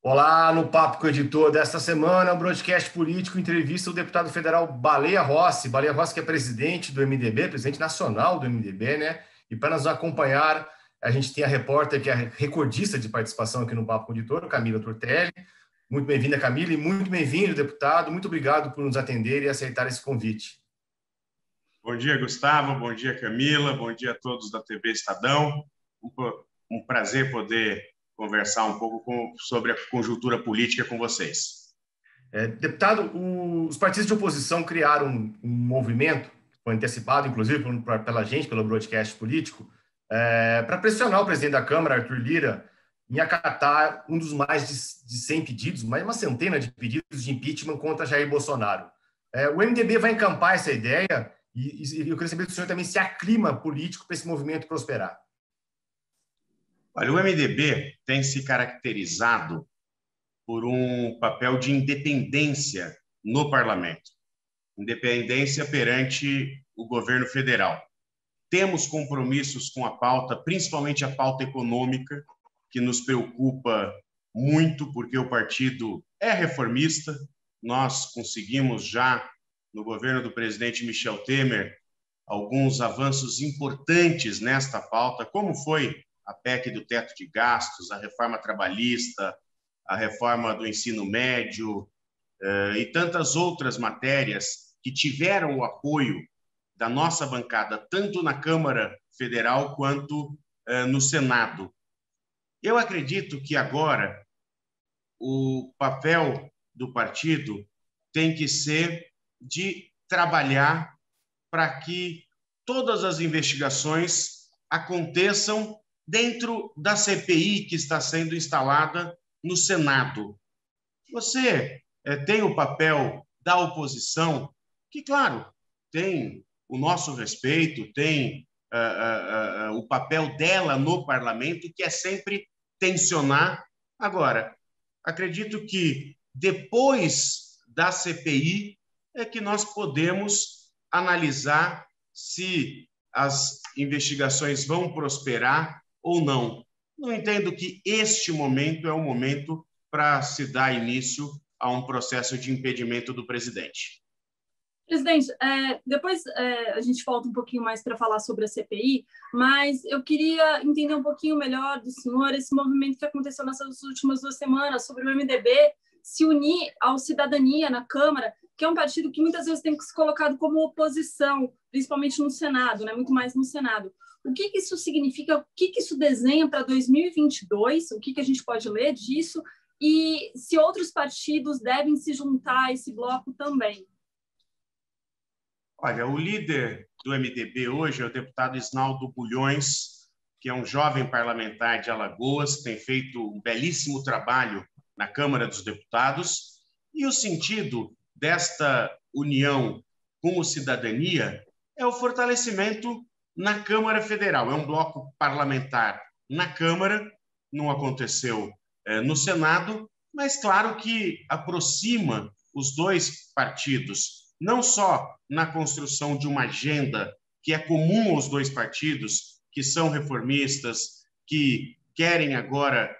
Olá, no Papo com o Editor desta semana, o broadcast político entrevista o deputado federal Baleia Rossi. Baleia Rossi que é presidente do MDB, presidente nacional do MDB, né? E para nos acompanhar, a gente tem a repórter que é recordista de participação aqui no Papo com o Editor, Camila Turtelli. Muito bem-vinda, Camila, e muito bem-vindo, deputado. Muito obrigado por nos atender e aceitar esse convite. Bom dia, Gustavo. Bom dia, Camila. Bom dia a todos da TV Estadão. Um prazer poder conversar um pouco sobre a conjuntura política com vocês. Deputado, os partidos de oposição criaram um movimento, foi antecipado, inclusive, pela gente, pelo broadcast político, para pressionar o presidente da Câmara, Arthur Lira, em acatar um dos mais de 100 pedidos, mais uma centena de pedidos de impeachment contra Jair Bolsonaro. O MDB vai encampar essa ideia e eu queria saber do senhor também se há clima político para esse movimento prosperar. Olha, o MDB tem se caracterizado por um papel de independência no parlamento, independência perante o governo federal. Temos compromissos com a pauta, principalmente a pauta econômica, que nos preocupa muito, porque o partido é reformista. Nós conseguimos já, no governo do presidente Michel Temer, alguns avanços importantes nesta pauta, como foi a PEC do teto de gastos, a reforma trabalhista, a reforma do ensino médio e tantas outras matérias que tiveram o apoio da nossa bancada, tanto na Câmara Federal quanto no Senado. Eu acredito que agora o papel do partido tem que ser de trabalhar para que todas as investigações aconteçam dentro da CPI que está sendo instalada no Senado. Você tem o papel da oposição, que, claro, tem o nosso respeito, tem o papel dela no parlamento, que é sempre tensionar. Agora, acredito que depois da CPI é que nós podemos analisar se as investigações vão prosperar ou não. Não entendo que este momento é o momento para se dar início a um processo de impedimento do presidente. Presidente, depois a gente volta um pouquinho mais para falar sobre a CPI, mas eu queria entender um pouquinho melhor do senhor esse movimento que aconteceu nessas últimas 2 semanas sobre o MDB se unir ao Cidadania na Câmara, que é um partido que muitas vezes tem se colocado como oposição, principalmente no Senado, né? Muito mais no Senado. O que isso significa? O que isso desenha para 2022? O que a gente pode ler disso? E se outros partidos devem se juntar a esse bloco também? Olha, o líder do MDB hoje é o deputado Isnaldo Bulhões, que é um jovem parlamentar de Alagoas, que tem feito um belíssimo trabalho na Câmara dos Deputados. E o sentido desta união com o Cidadania é o fortalecimento na Câmara Federal. É um bloco parlamentar na Câmara, não aconteceu no Senado, mas claro que aproxima os dois partidos, não só na construção de uma agenda que é comum aos dois partidos, que são reformistas, que querem agora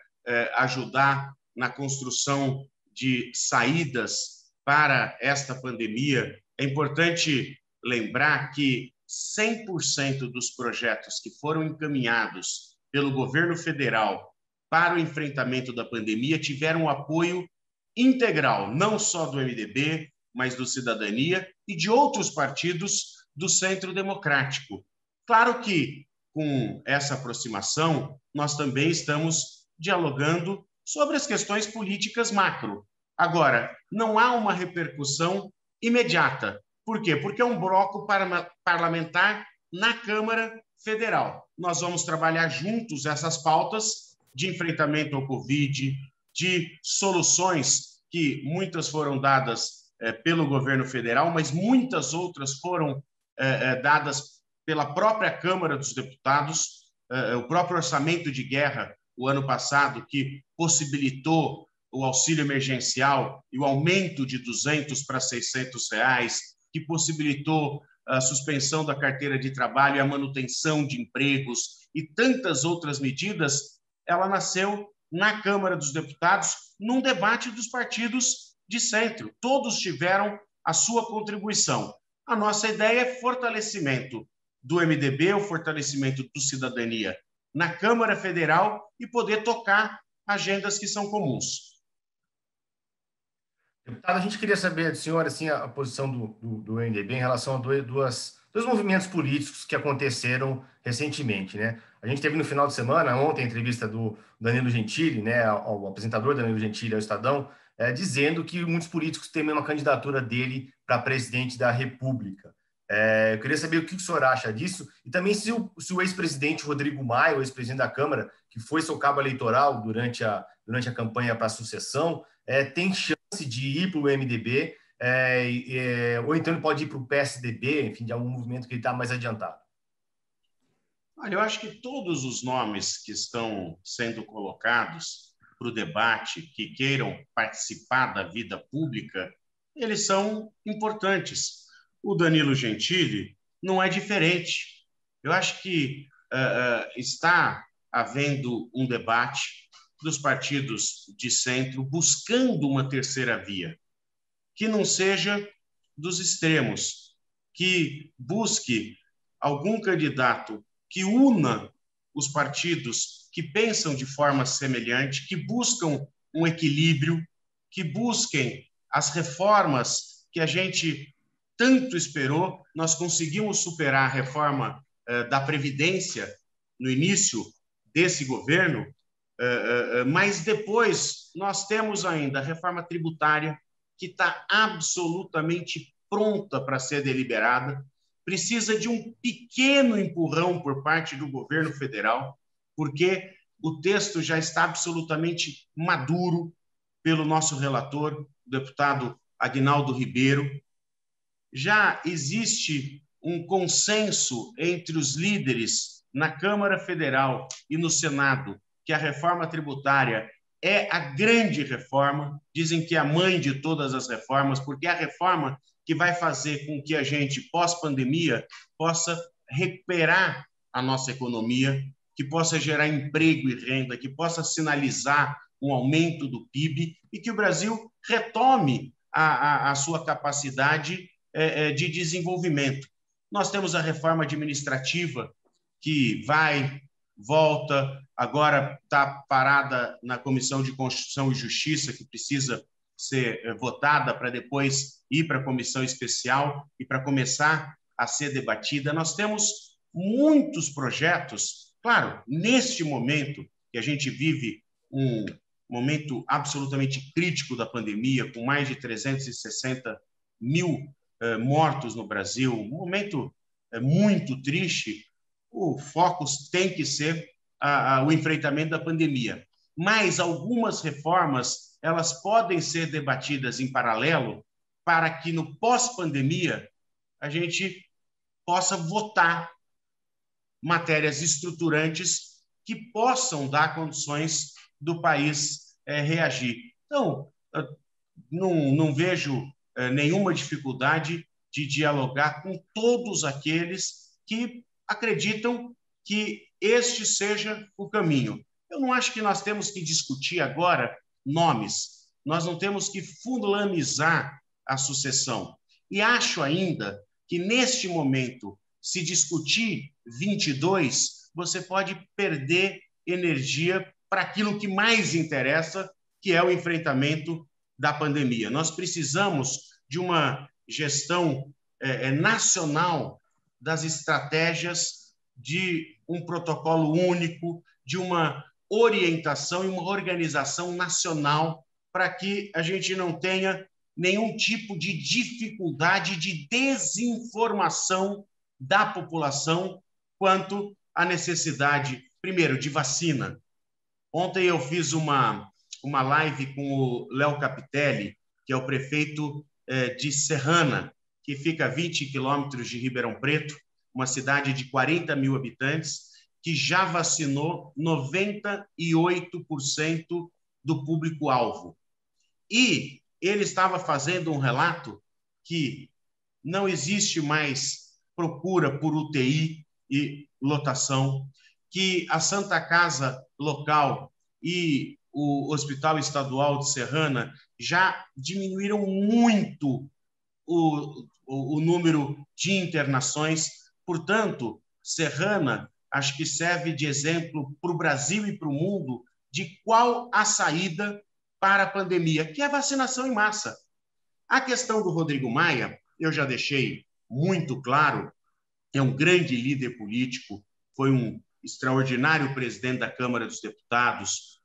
ajudar na construção de saídas para esta pandemia. É importante lembrar que 100% dos projetos que foram encaminhados pelo governo federal para o enfrentamento da pandemia tiveram apoio integral, não só do MDB, mas do Cidadania e de outros partidos do Centro Democrático. Claro que, com essa aproximação, nós também estamos dialogando sobre as questões políticas macro. Agora, não há uma repercussão imediata. Por quê? Porque é um bloco parlamentar na Câmara Federal. Nós vamos trabalhar juntos essas pautas de enfrentamento ao Covid, de soluções que muitas foram dadas pelo governo federal, mas muitas outras foram dadas pela própria Câmara dos Deputados, o próprio orçamento de guerra, o ano passado, que possibilitou o auxílio emergencial e o aumento de R$200 para R$600, que possibilitou a suspensão da carteira de trabalho e a manutenção de empregos e tantas outras medidas, ela nasceu na Câmara dos Deputados, num debate dos partidos de centro. Todos tiveram a sua contribuição. A nossa ideia é fortalecimento do MDB, o fortalecimento do Cidadania na Câmara Federal e poder tocar agendas que são comuns. Deputado, a gente queria saber do senhor assim, a posição do MDB em relação a dois movimentos políticos que aconteceram recentemente, né? A gente teve no final de semana, ontem, a entrevista do Danilo Gentili, né, ao apresentador Danilo Gentili ao Estadão, dizendo que muitos políticos temem uma candidatura dele para presidente da República. Eu queria saber o que o senhor acha disso e também se o ex-presidente Rodrigo Maia, o ex-presidente da Câmara, que foi seu cabo eleitoral durante a campanha para a sucessão, tem chance de ir para o MDB, ou então ele pode ir para o PSDB, enfim, de algum movimento que ele está mais adiantado. Olha, eu acho que todos os nomes que estão sendo colocados para o debate, que queiram participar da vida pública, eles são importantes. O Danilo Gentili não é diferente. Eu acho que está havendo um debate dos partidos de centro buscando uma terceira via, que não seja dos extremos, que busque algum candidato que una os partidos que pensam de forma semelhante, que buscam um equilíbrio, que busquem as reformas que a gente tanto esperou. Nós conseguimos superar a reforma da Previdência no início desse governo, mas depois nós temos ainda a reforma tributária, que está absolutamente pronta para ser deliberada, precisa de um pequeno empurrão por parte do governo federal, porque o texto já está absolutamente maduro pelo nosso relator, o deputado Aguinaldo Ribeiro. Já existe um consenso entre os líderes na Câmara Federal e no Senado que a reforma tributária é a grande reforma, dizem que é a mãe de todas as reformas, porque é a reforma que vai fazer com que a gente, pós-pandemia, possa recuperar a nossa economia, que possa gerar emprego e renda, que possa sinalizar um aumento do PIB e que o Brasil retome a sua capacidade de desenvolvimento. Nós temos a reforma administrativa, que vai, volta, agora está parada na Comissão de Constituição e Justiça, que precisa ser votada para depois ir para a comissão especial e para começar a ser debatida. Nós temos muitos projetos, claro, neste momento que a gente vive um momento absolutamente crítico da pandemia, com mais de 360 mil mortos no Brasil, um momento muito triste, o foco tem que ser o enfrentamento da pandemia. Mas algumas reformas, elas podem ser debatidas em paralelo para que no pós-pandemia a gente possa votar matérias estruturantes que possam dar condições do país reagir. Então, não vejo nenhuma dificuldade de dialogar com todos aqueles que acreditam que este seja o caminho. Eu não acho que nós temos que discutir agora nomes, nós não temos que fulanizar a sucessão. E acho ainda que, neste momento, se discutir 22, você pode perder energia para aquilo que mais interessa, que é o enfrentamento da pandemia. Nós precisamos de uma gestão nacional das estratégias, de um protocolo único, de uma orientação e uma organização nacional para que a gente não tenha nenhum tipo de dificuldade de desinformação da população quanto à necessidade, primeiro, de vacina. Ontem eu fiz uma live com o Léo Capitelli, que é o prefeito de Serrana, que fica a 20 quilômetros de Ribeirão Preto, uma cidade de 40 mil habitantes, que já vacinou 98% do público-alvo. E ele estava fazendo um relato que não existe mais procura por UTI e lotação, que a Santa Casa local e o Hospital Estadual de Serrana já diminuíram muito o número de internações. Portanto, Serrana acho que serve de exemplo para o Brasil e para o mundo de qual a saída para a pandemia, que é a vacinação em massa. A questão do Rodrigo Maia, eu já deixei muito claro, é um grande líder político, foi um extraordinário presidente da Câmara dos Deputados,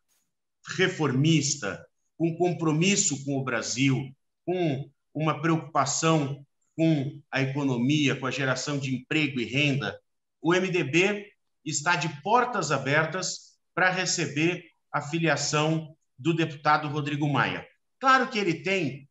reformista, com compromisso com o Brasil, com uma preocupação com a economia, com a geração de emprego e renda. O MDB está de portas abertas para receber a filiação do deputado Rodrigo Maia. Claro que ele tem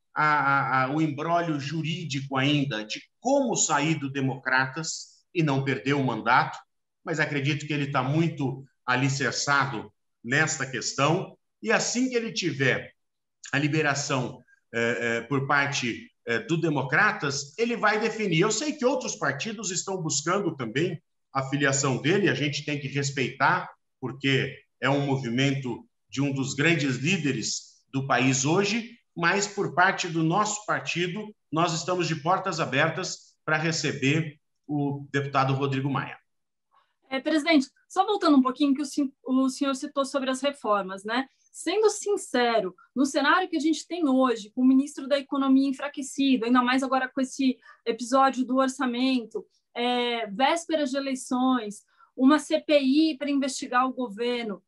o imbróglio jurídico ainda de como sair do Democratas e não perder o mandato, mas acredito que ele está muito alicerçado nesta questão, e assim que ele tiver a liberação por parte do Democratas, ele vai definir. Eu sei que outros partidos estão buscando também a filiação dele, a gente tem que respeitar, porque é um movimento de um dos grandes líderes do país hoje, mas por parte do nosso partido, nós estamos de portas abertas para receber o deputado Rodrigo Maia. Presidente, só voltando um pouquinho que o senhor citou sobre as reformas, né? Sendo sincero, no cenário que a gente tem hoje, com o ministro da Economia enfraquecido, ainda mais agora com esse episódio do orçamento, vésperas de eleições, uma CPI para investigar o governo,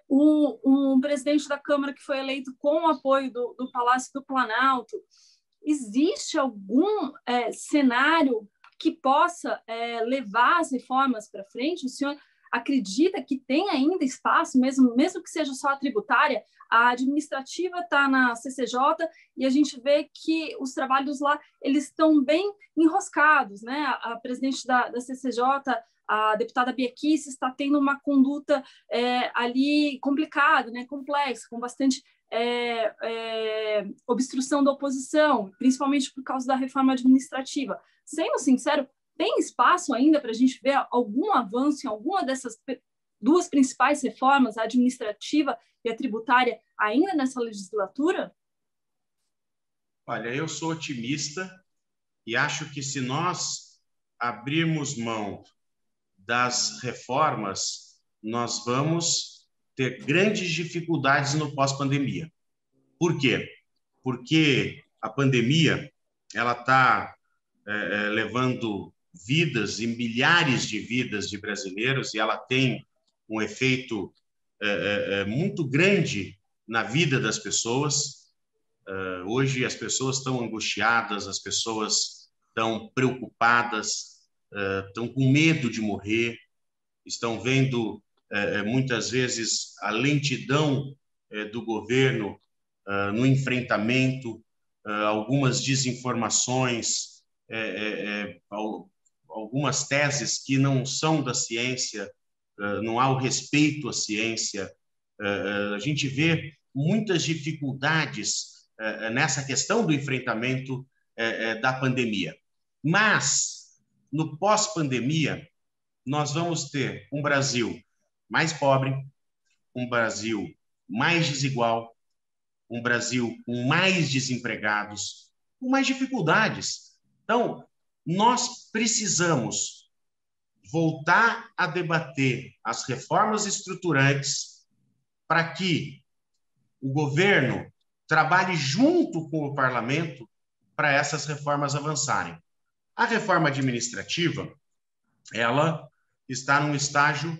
um presidente da Câmara que foi eleito com o apoio do Palácio do Planalto, existe algum cenário que possa levar as reformas para frente? O senhor acredita que tem ainda espaço, mesmo que seja só a tributária? A administrativa está na CCJ e a gente vê que os trabalhos lá eles estão bem enroscados, né? A presidente da CCJ, a deputada Bia Kicis, está tendo uma conduta ali complicada, né? Complexa, com bastante obstrução da oposição, principalmente por causa da reforma administrativa. Sendo sincero, tem espaço ainda para a gente ver algum avanço em alguma dessas duas principais reformas, a administrativa e a tributária, ainda nessa legislatura? Olha, eu sou otimista e acho que se nós abrirmos mão das reformas, nós vamos ter grandes dificuldades no pós-pandemia. Por quê? Porque a pandemia ela está levando vidas e milhares de vidas de brasileiros, e ela tem um efeito muito grande na vida das pessoas. Hoje as pessoas estão angustiadas, as pessoas estão preocupadas, estão com medo de morrer, estão vendo muitas vezes a lentidão do governo no enfrentamento, algumas desinformações, algumas teses que não são da ciência, não há o respeito à ciência. A gente vê muitas dificuldades nessa questão do enfrentamento da pandemia. Mas, no pós-pandemia, nós vamos ter um Brasil mais pobre, um Brasil mais desigual, um Brasil com mais desempregados, com mais dificuldades. Então, nós precisamos voltar a debater as reformas estruturantes para que o governo trabalhe junto com o parlamento para essas reformas avançarem. A reforma administrativa, ela está num estágio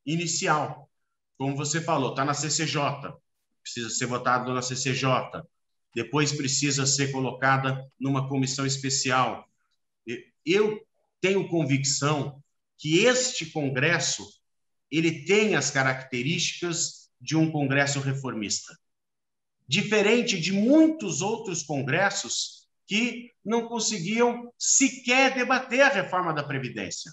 inicial. Como você falou, está na CCJ, precisa ser votada na CCJ, depois precisa ser colocada numa comissão especial. Eu tenho convicção que este Congresso ele tem as características de um Congresso reformista, diferente de muitos outros congressos que não conseguiam sequer debater a reforma da Previdência,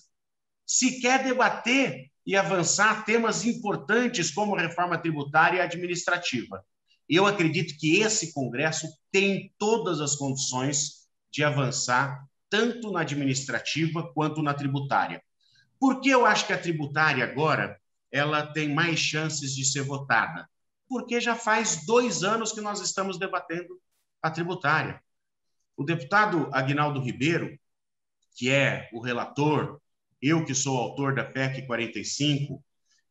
sequer debater e avançar temas importantes como a reforma tributária e administrativa. Eu acredito que esse Congresso tem todas as condições de avançar tanto na administrativa quanto na tributária. Por que eu acho que a tributária agora ela tem mais chances de ser votada? Porque já faz 2 anos que nós estamos debatendo a tributária. O deputado Aguinaldo Ribeiro, que é o relator, eu que sou autor da PEC 45,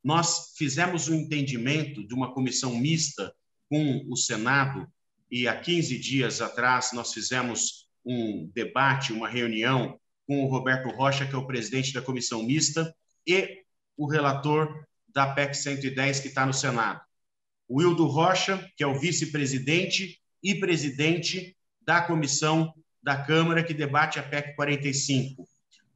nós fizemos um entendimento de uma comissão mista com o Senado e há 15 dias atrás nós fizemos um debate, uma reunião com o Roberto Rocha, que é o presidente da comissão mista, e o relator da PEC 110, que está no Senado. O Wildo Rocha, que é o vice-presidente e presidente da comissão da Câmara que debate a PEC 45,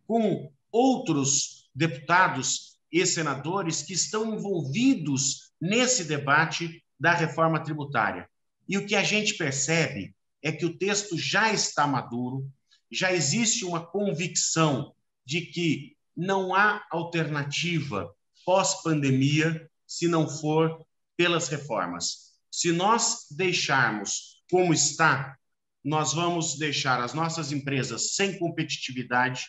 com outros deputados e senadores que estão envolvidos nesse debate da reforma tributária. E o que a gente percebe é que o texto já está maduro, já existe uma convicção de que não há alternativa pós-pandemia se não for pelas reformas. Se nós deixarmos como está, nós vamos deixar as nossas empresas sem competitividade,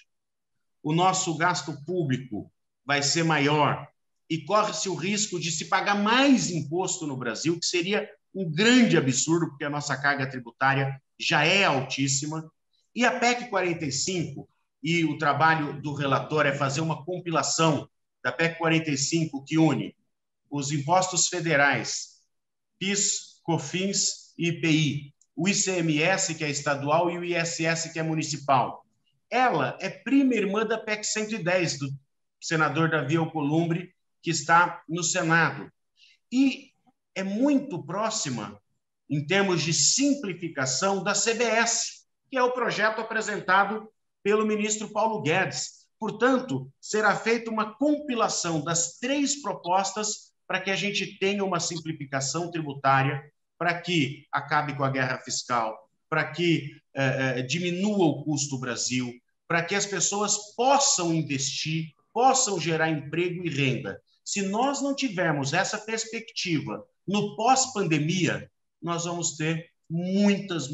o nosso gasto público vai ser maior e corre-se o risco de se pagar mais imposto no Brasil, que seria um grande absurdo, porque a nossa carga tributária já é altíssima. E a PEC 45, e o trabalho do relator é fazer uma compilação da PEC 45, que une os impostos federais, PIS, COFINS e IPI, o ICMS, que é estadual, e o ISS, que é municipal. Ela é prima irmã da PEC 110, do senador Davi Alcolumbre, que está no Senado. E é muito próxima, em termos de simplificação, da CBS, que é o projeto apresentado pelo ministro Paulo Guedes. Portanto, será feita uma compilação das 3 propostas para que a gente tenha uma simplificação tributária, para que acabe com a guerra fiscal, para que diminua o custo do Brasil, para que as pessoas possam investir, possam gerar emprego e renda. Se nós não tivermos essa perspectiva no pós-pandemia, nós vamos ter muitas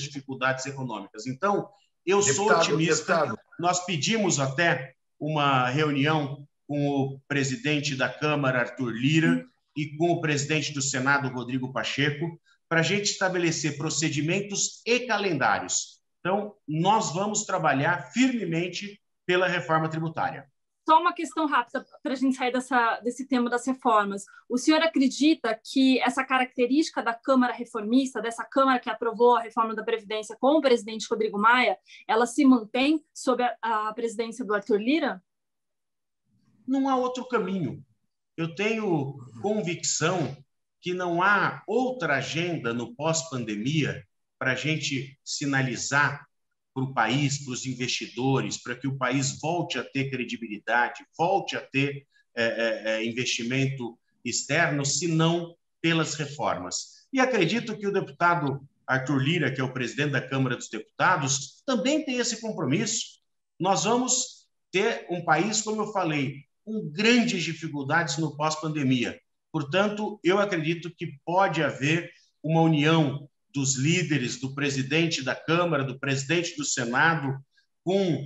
dificuldades econômicas. Então, eu sou otimista. Nós pedimos até uma reunião com o presidente da Câmara, Arthur Lira, e com o presidente do Senado, Rodrigo Pacheco, para a gente estabelecer procedimentos e calendários. Então, nós vamos trabalhar firmemente pela reforma tributária. Só uma questão rápida para a gente sair desse tema das reformas. O senhor acredita que essa característica da Câmara reformista, dessa Câmara que aprovou a reforma da Previdência com o presidente Rodrigo Maia, ela se mantém sob a presidência do Arthur Lira? Não há outro caminho. Eu tenho convicção que não há outra agenda no pós-pandemia para a gente sinalizar para o país, para os investidores, para que o país volte a ter credibilidade, volte a ter investimento externo, se não pelas reformas. E acredito que o deputado Arthur Lira, que é o presidente da Câmara dos Deputados, também tem esse compromisso. Nós vamos ter um país, como eu falei, com grandes dificuldades no pós-pandemia. Portanto, eu acredito que pode haver uma união dos líderes, do presidente da Câmara, do presidente do Senado, com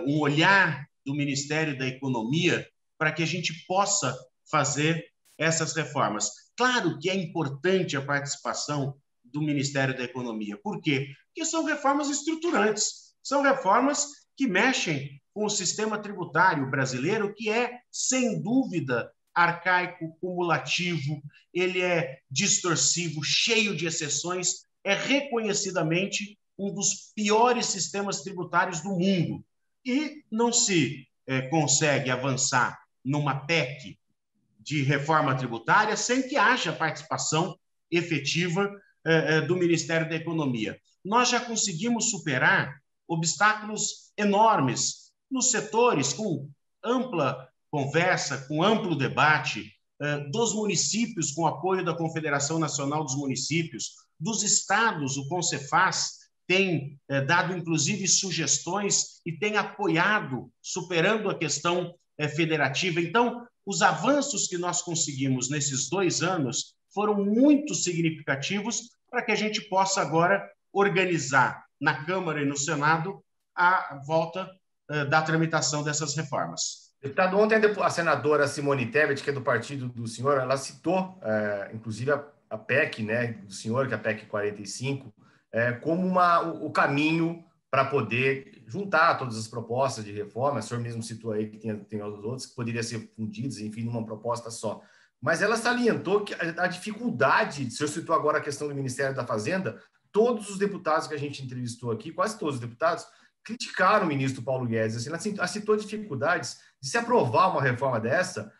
um olhar do Ministério da Economia para que a gente possa fazer essas reformas. Claro que é importante a participação do Ministério da Economia. Por quê? Porque são reformas estruturantes, são reformas que mexem com o sistema tributário brasileiro, que é, sem dúvida, arcaico, cumulativo, ele é distorsivo, cheio de exceções, é reconhecidamente um dos piores sistemas tributários do mundo. E não se consegue avançar numa PEC de reforma tributária sem que haja participação efetiva do Ministério da Economia. Nós já conseguimos superar obstáculos enormes nos setores, com ampla conversa, com amplo debate, dos municípios, com apoio da Confederação Nacional dos Municípios, dos estados, o Concefaz tem dado, inclusive, sugestões e tem apoiado, superando a questão federativa. Então, os avanços que nós conseguimos nesses 2 anos foram muito significativos para que a gente possa agora organizar na Câmara e no Senado a volta da tramitação dessas reformas. Deputado, ontem a senadora Simone Tebet, que é do partido do senhor, ela citou, inclusive, a PEC, né, do senhor, que é a PEC 45, como o caminho para poder juntar todas as propostas de reforma. O senhor mesmo citou aí que tem os outros que poderiam ser fundidos, enfim, numa proposta só. Mas ela salientou que a dificuldade, o senhor citou agora a questão do Ministério da Fazenda, todos os deputados que a gente entrevistou aqui, quase todos os deputados, criticaram o ministro Paulo Guedes. Assim, ela citou dificuldades de se aprovar uma reforma dessa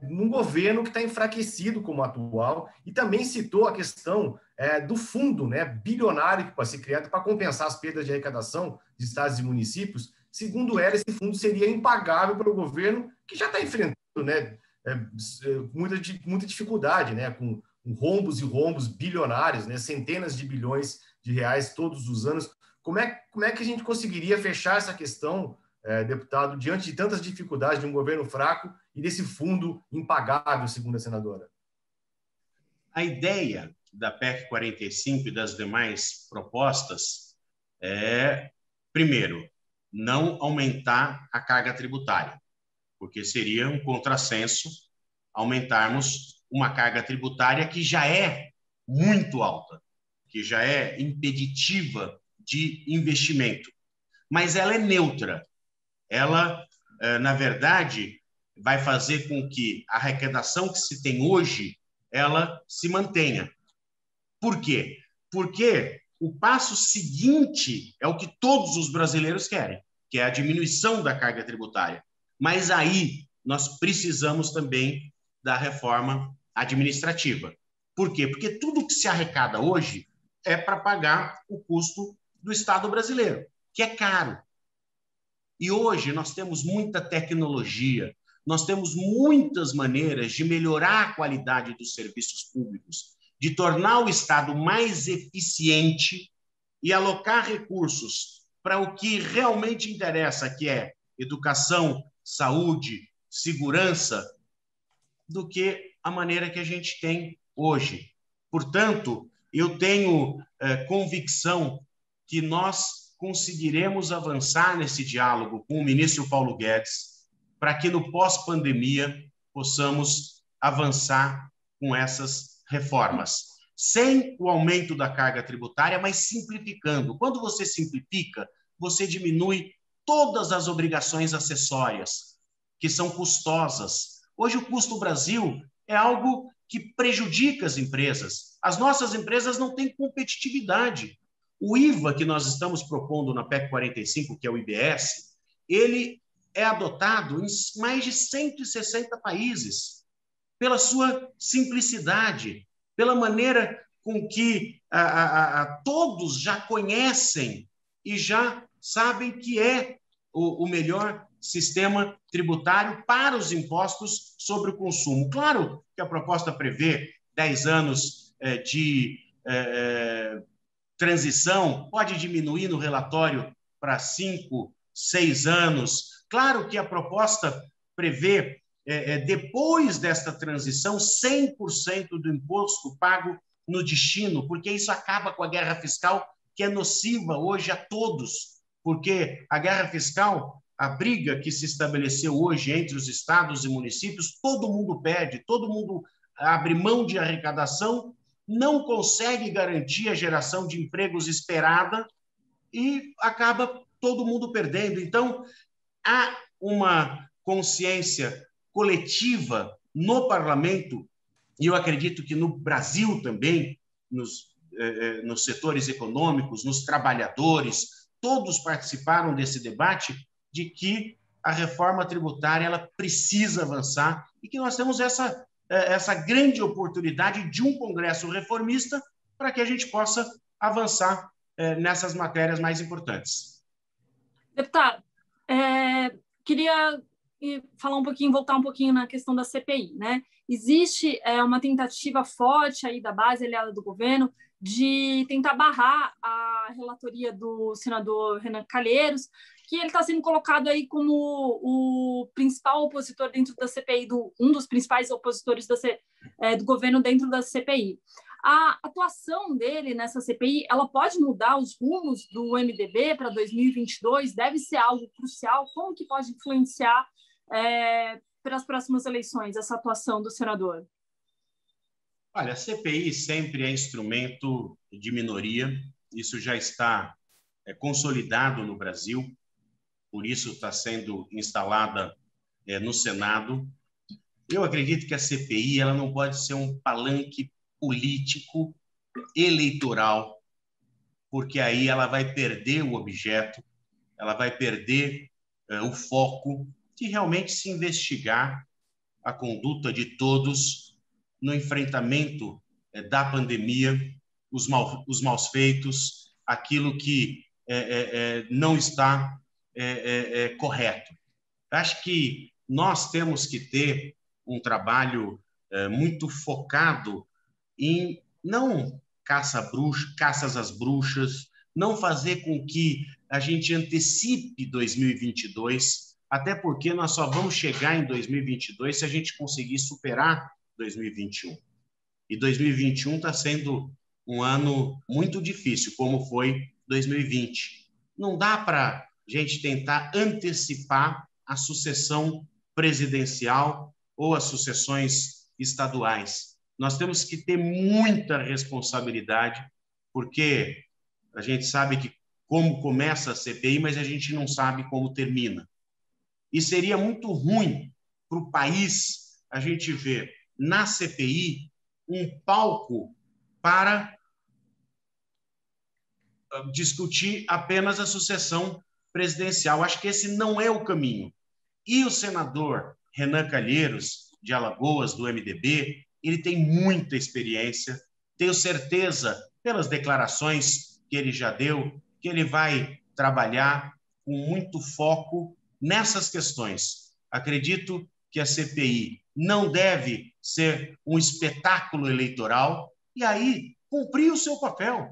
num governo que está enfraquecido como o atual, e também citou a questão do fundo, né, bilionário que pode ser criado para compensar as perdas de arrecadação de estados e municípios. Segundo ela, esse fundo seria impagável para o governo, que já está enfrentando, né, muita dificuldade, né, com rombos e rombos bilionários, né, centenas de bilhões de reais todos os anos. Como é que a gente conseguiria fechar essa questão, deputado, diante de tantas dificuldades de um governo fraco e desse fundo impagável, segundo a senadora? A ideia da PEC 45 e das demais propostas é, primeiro, não aumentar a carga tributária, porque seria um contrassenso aumentarmos uma carga tributária que já é muito alta, que já é impeditiva de investimento. Mas ela é neutra. Ela, na verdade, vai fazer com que a arrecadação que se tem hoje, ela se mantenha. Por quê? Porque o passo seguinte é o que todos os brasileiros querem, que é a diminuição da carga tributária. Mas aí nós precisamos também da reforma administrativa. Por quê? Porque tudo que se arrecada hoje é para pagar o custo do Estado brasileiro, que é caro. E hoje nós temos muita tecnologia, nós temos muitas maneiras de melhorar a qualidade dos serviços públicos, de tornar o Estado mais eficiente e alocar recursos para o que realmente interessa, que é educação, saúde, segurança, do que a maneira que a gente tem hoje. Portanto, eu tenho convicção que nós conseguiremos avançar nesse diálogo com o ministro Paulo Guedes para que no pós-pandemia possamos avançar com essas reformas, sem o aumento da carga tributária, mas simplificando. Quando você simplifica, você diminui todas as obrigações acessórias, que são custosas. Hoje o custo Brasil é algo que prejudica as empresas. As nossas empresas não têm competitividade. O IVA que nós estamos propondo na PEC 45, que é o IBS, ele é adotado em mais de 160 países, pela sua simplicidade, pela maneira com que todos já conhecem e já sabem que é o melhor sistema tributário para os impostos sobre o consumo. Claro que a proposta prevê 10 anos de transição, pode diminuir no relatório para 5, 6 anos. Claro que a proposta prevê, depois desta transição, 100% do imposto pago no destino, porque isso acaba com a guerra fiscal, que é nociva hoje a todos, porque a guerra fiscal, a briga que se estabeleceu hoje entre os estados e municípios, todo mundo perde, todo mundo abre mão de arrecadação, não consegue garantir a geração de empregos esperada e acaba todo mundo perdendo. Então, há uma consciência coletiva no parlamento, e eu acredito que no Brasil também, nos setores econômicos, nos trabalhadores, todos participaram desse debate de que a reforma tributária ela precisa avançar e que nós temos essa grande oportunidade de um Congresso reformista para que a gente possa avançar nessas matérias mais importantes. Deputado, queria falar um pouquinho, voltar um pouquinho na questão da CPI, né? Existe uma tentativa forte aí da base aliada do governo de tentar barrar a relatoria do senador Renan Calheiros, que ele está sendo colocado aí como o principal opositor dentro da CPI, um dos principais opositores do governo dentro da CPI. A atuação dele nessa CPI, ela pode mudar os rumos do MDB para 2022? Deve ser algo crucial? Como que pode influenciar para as próximas eleições, essa atuação do senador? Olha, a CPI sempre é instrumento de minoria, isso já está consolidado no Brasil, por isso está sendo instalada no Senado. Eu acredito que a CPI ela não pode ser um palanque político eleitoral, porque aí ela vai perder o objeto, ela vai perder o foco de realmente se investigar a conduta de todos no enfrentamento da pandemia, os maus feitos, aquilo que não está correto. Acho que nós temos que ter um trabalho muito focado em não caças às bruxas, não fazer com que a gente antecipe 2022, até porque nós só vamos chegar em 2022 se a gente conseguir superar 2021. E 2021 está sendo um ano muito difícil, como foi 2020. Não dá para a gente tentar antecipar a sucessão presidencial ou as sucessões estaduais. Nós temos que ter muita responsabilidade, porque a gente sabe que como começa a CPI, mas a gente não sabe como termina. E seria muito ruim para o país a gente ver na CPI um palco para discutir apenas a sucessão presidencial. Acho que esse não é o caminho. E o senador Renan Calheiros, de Alagoas, do MDB, ele tem muita experiência. Tenho certeza, pelas declarações que ele já deu, que ele vai trabalhar com muito foco nessas questões. Acredito que a CPI não deve ser um espetáculo eleitoral e aí cumprir o seu papel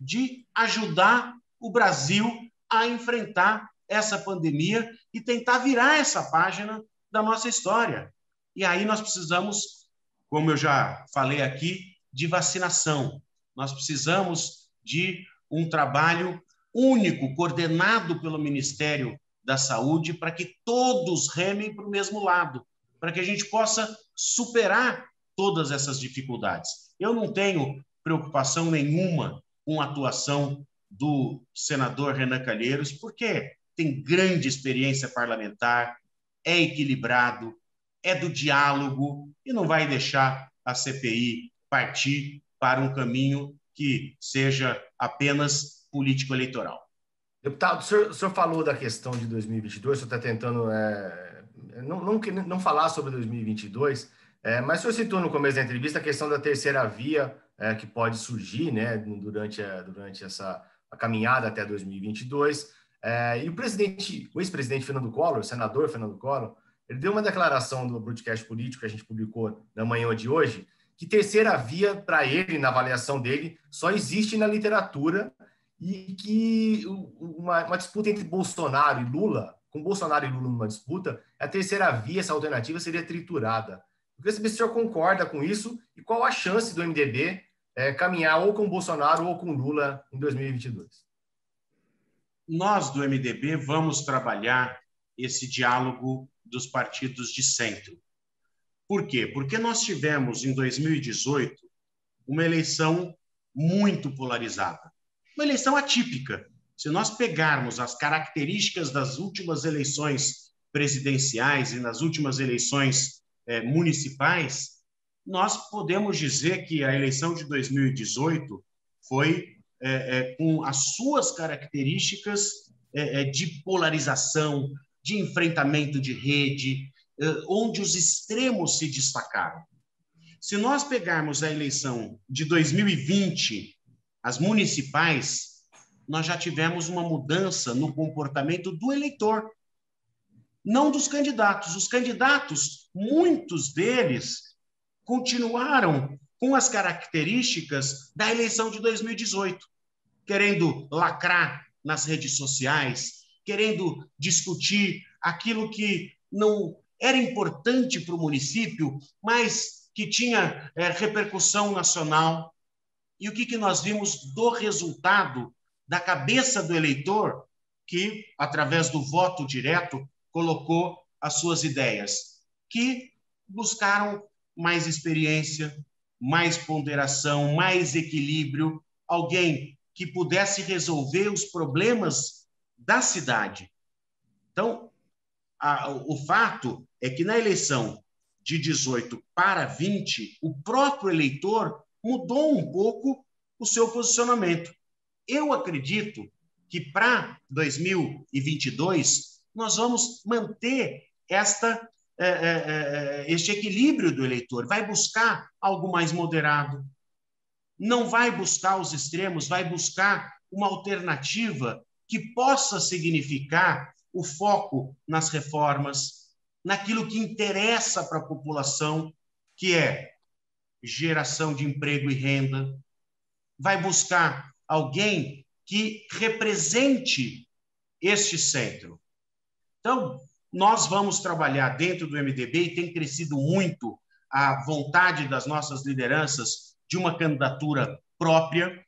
de ajudar o Brasil a enfrentar essa pandemia e tentar virar essa página da nossa história. E aí nós precisamos, como eu já falei aqui, de vacinação. Nós precisamos de um trabalho único, coordenado pelo Ministério da Saúde, para que todos remem para o mesmo lado, para que a gente possa superar todas essas dificuldades. Eu não tenho preocupação nenhuma com a atuação do senador Renan Calheiros, porque tem grande experiência parlamentar, é equilibrado, é do diálogo e não vai deixar a CPI partir para um caminho que seja apenas político-eleitoral. Deputado, o senhor falou da questão de 2022, o senhor está tentando não falar sobre 2022, mas o senhor citou no começo da entrevista a questão da terceira via que pode surgir, né, durante a caminhada até 2022. E o ex-presidente Fernando Collor, o senador Fernando Collor, ele deu uma declaração do broadcast político que a gente publicou na manhã de hoje, que terceira via, para ele, na avaliação dele, só existe na literatura e que uma disputa entre Bolsonaro e Lula, com Bolsonaro e Lula numa disputa, a terceira via, essa alternativa, seria triturada. Eu queria saber se o senhor concorda com isso e qual a chance do MDB caminhar ou com Bolsonaro ou com Lula em 2022. Nós, do MDB, vamos trabalhar esse diálogo dos partidos de centro. Por quê? Porque nós tivemos, em 2018, uma eleição muito polarizada. Uma eleição atípica. Se nós pegarmos as características das últimas eleições presidenciais e nas últimas eleições municipais, nós podemos dizer que a eleição de 2018 foi com as suas características de polarização, de enfrentamento de rede, onde os extremos se destacaram. Se nós pegarmos a eleição de 2020, as municipais, nós já tivemos uma mudança no comportamento do eleitor, não dos candidatos. Os candidatos, muitos deles, continuaram com as características da eleição de 2018, querendo lacrar nas redes sociais, querendo discutir aquilo que não era importante para o município, mas que tinha repercussão nacional. E o que nós vimos do resultado da cabeça do eleitor, que, através do voto direto, colocou as suas ideias, que buscaram mais experiência, mais ponderação, mais equilíbrio, alguém que pudesse resolver os problemas da cidade. Então, o fato é que na eleição de 18 para 20, o próprio eleitor mudou um pouco o seu posicionamento. Eu acredito que para 2022 nós vamos manter este equilíbrio do eleitor. Vai buscar algo mais moderado, não vai buscar os extremos, vai buscar uma alternativa que possa significar o foco nas reformas, naquilo que interessa para a população, que é geração de emprego e renda. Vai buscar alguém que represente este centro. Então, nós vamos trabalhar dentro do MDB e tem crescido muito a vontade das nossas lideranças de uma candidatura própria,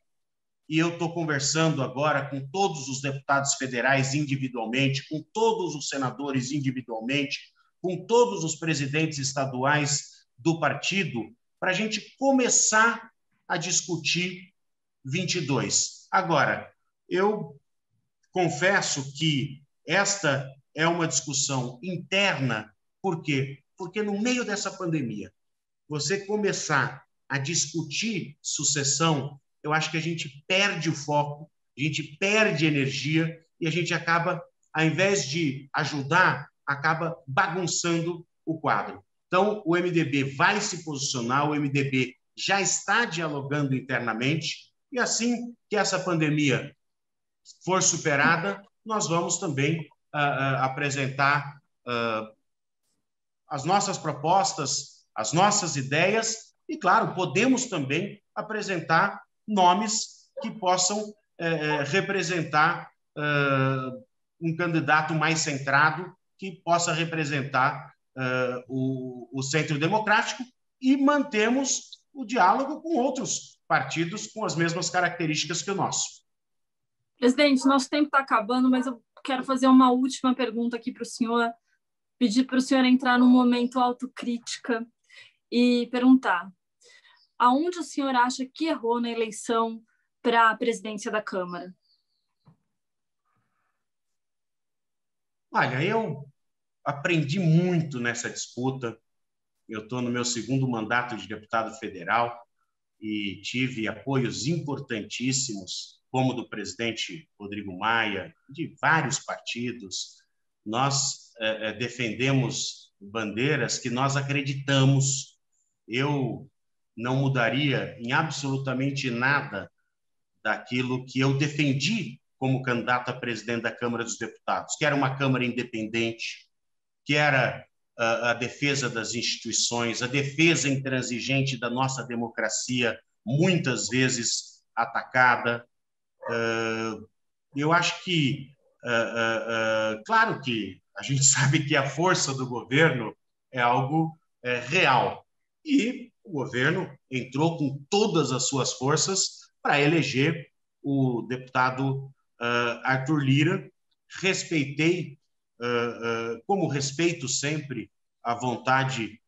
e eu estou conversando agora com todos os deputados federais individualmente, com todos os senadores individualmente, com todos os presidentes estaduais do partido, para a gente começar a discutir 22. Agora, eu confesso que esta é uma discussão interna. Por quê? Porque no meio dessa pandemia, você começar a discutir sucessão, eu acho que a gente perde o foco, a gente perde energia e a gente acaba, ao invés de ajudar, acaba bagunçando o quadro. Então, o MDB vai se posicionar, o MDB já está dialogando internamente e assim que essa pandemia for superada, nós vamos também apresentar as nossas propostas, as nossas ideias e, claro, podemos também apresentar nomes que possam representar um candidato mais centrado, que possa representar o centro democrático, e mantemos o diálogo com outros partidos com as mesmas características que o nosso. Presidente, nosso tempo está acabando, mas eu quero fazer uma última pergunta aqui para o senhor, pedir para o senhor entrar num momento autocrítica e perguntar: aonde o senhor acha que errou na eleição para a presidência da Câmara? Olha, eu aprendi muito nessa disputa. Eu estou no meu segundo mandato de deputado federal e tive apoios importantíssimos, como do presidente Rodrigo Maia, de vários partidos. Nós defendemos bandeiras que nós acreditamos. Eu não mudaria em absolutamente nada daquilo que eu defendi como candidato a presidente da Câmara dos Deputados, que era uma Câmara independente, que era a defesa das instituições, a defesa intransigente da nossa democracia, muitas vezes atacada. Eu acho que, claro que a gente sabe que a força do governo é algo real, e o governo entrou com todas as suas forças para eleger o deputado Arthur Lira. Respeitei, como respeito sempre, a vontade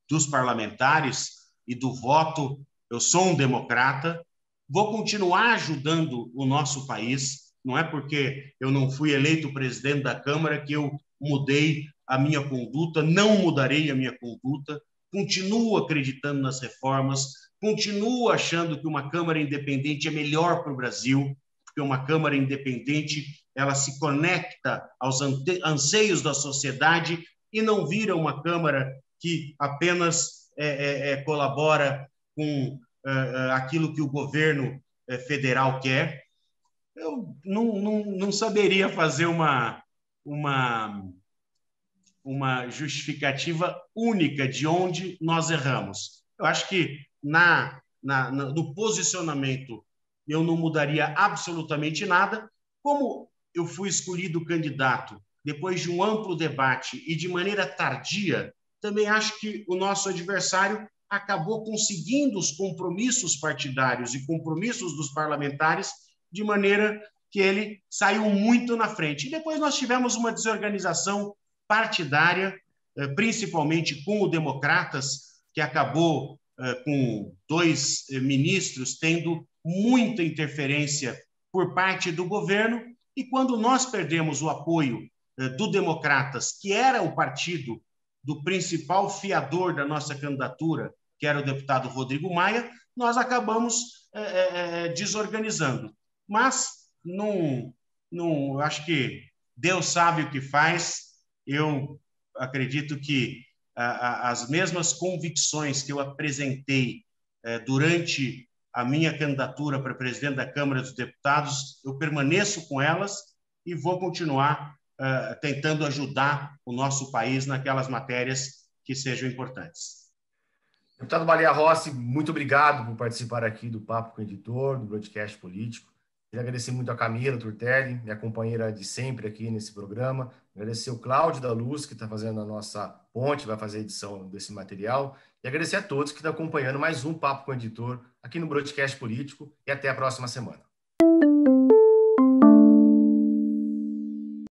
dos parlamentares e do voto. Eu sou um democrata, vou continuar ajudando o nosso país. Não é porque eu não fui eleito presidente da Câmara que eu mudei a minha conduta, não mudarei a minha conduta, continuo acreditando nas reformas, continuo achando que uma Câmara independente é melhor para o Brasil, porque uma Câmara independente ela se conecta aos anseios da sociedade e não vira uma Câmara que apenas colabora com aquilo que o governo federal quer. Eu não saberia fazer uma justificativa única de onde nós erramos. Eu acho que no posicionamento eu não mudaria absolutamente nada. Como eu fui escolhido candidato depois de um amplo debate e de maneira tardia, também acho que o nosso adversário acabou conseguindo os compromissos partidários e compromissos dos parlamentares de maneira que ele saiu muito na frente. E depois nós tivemos uma desorganização partidária, principalmente com o Democratas, que acabou com 2 ministros tendo muita interferência por parte do governo, e quando nós perdemos o apoio do Democratas, que era o partido do principal fiador da nossa candidatura, que era o deputado Rodrigo Maia, nós acabamos desorganizando. Mas não, acho que Deus sabe o que faz. Eu acredito que as mesmas convicções que eu apresentei durante a minha candidatura para presidente da Câmara dos Deputados, eu permaneço com elas e vou continuar tentando ajudar o nosso país naquelas matérias que sejam importantes. Deputado Baleia Rossi, muito obrigado por participar aqui do Papo com o Editor, do Broadcast Político. Queria agradecer muito a Camila Turtelli, minha companheira de sempre aqui nesse programa. Agradecer o Cláudio da Luz, que está fazendo a nossa ponte, vai fazer a edição desse material. E agradecer a todos que estão acompanhando mais um Papo com o Editor aqui no Broadcast Político. E até a próxima semana.